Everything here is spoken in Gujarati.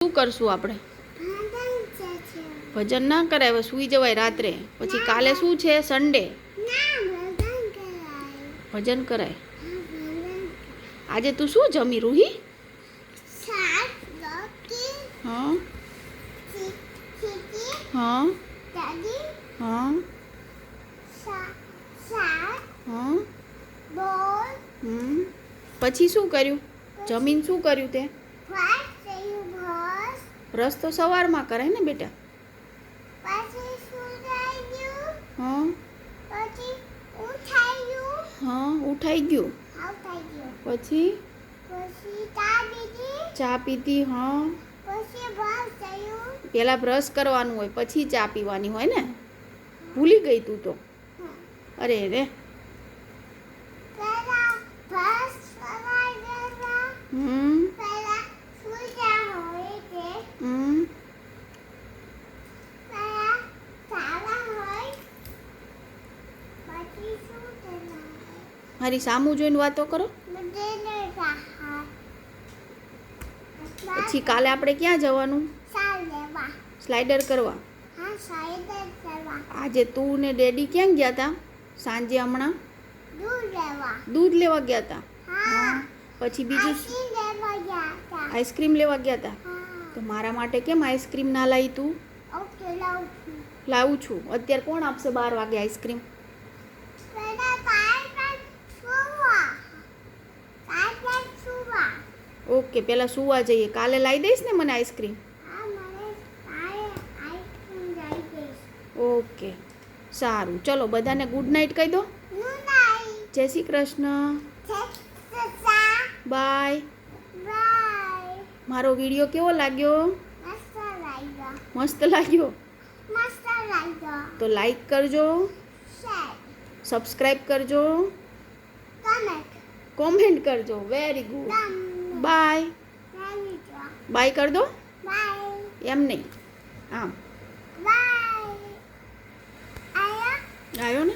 શું કરશું આપણે? ભજન ના કરાય, હવે સૂઈ જવાય રાત્રે. પછી કાલે શું છે? સન્ડે. ભજન કરાય. આજે તું શું જમી રૂહી? હા હા હા હા. પછી શું કર્યું? જમીન શું કર્યું તે? બ્રશ તો સવારમાં કરાય ને બેટા. હા હા, ઉઠાઈ ગયું. પછી ચા પીધી. હા, પેલા બ્રશ કરવાનું હોય, પછી ચા પીવાની હોય ને. ભૂલી ગઈ તું તો. અરે રે. હમ હમ મારી સામું જોઈને વાતો કરો. પછી કાલે આપણે ક્યાં જવાનું? સ્લાઇડર કરવા. આજે તું ને ડેડી ક્યાં ગયા હતા? સાંજે હમણાં દૂધ લેવા ગયા હતા. હા. પછી બીજું આઈસ્ક્રીમ લેવા ગયા હતા. તો મારા માટે કેમ આઈસ્ક્રીમ ના લાવી તું? લાવું છું. અત્યારે કોણ આપશે 12 વાગે આઈસ્ક્રીમ? ઓકે, પેલા સુવા જઈએ. કાલે લાવી દઈશ ને મને આઈસ્ક્રીમ? ઓકે, સારું. ચલો બધાને ગુડ નાઇટ કહી દો. જય શ્રી કૃષ્ણ. બાય. મારો વિડીયો કેવો લાગ્યો? મસ્ત લાગ્યો. તો લાઈક કરજો, સબસ્ક્રાઈબ કરજો, કોમેન્ટ કરજો. Very good. બાય. બાય કર દો. એમ નહીં, આમ. આવ્યો ને?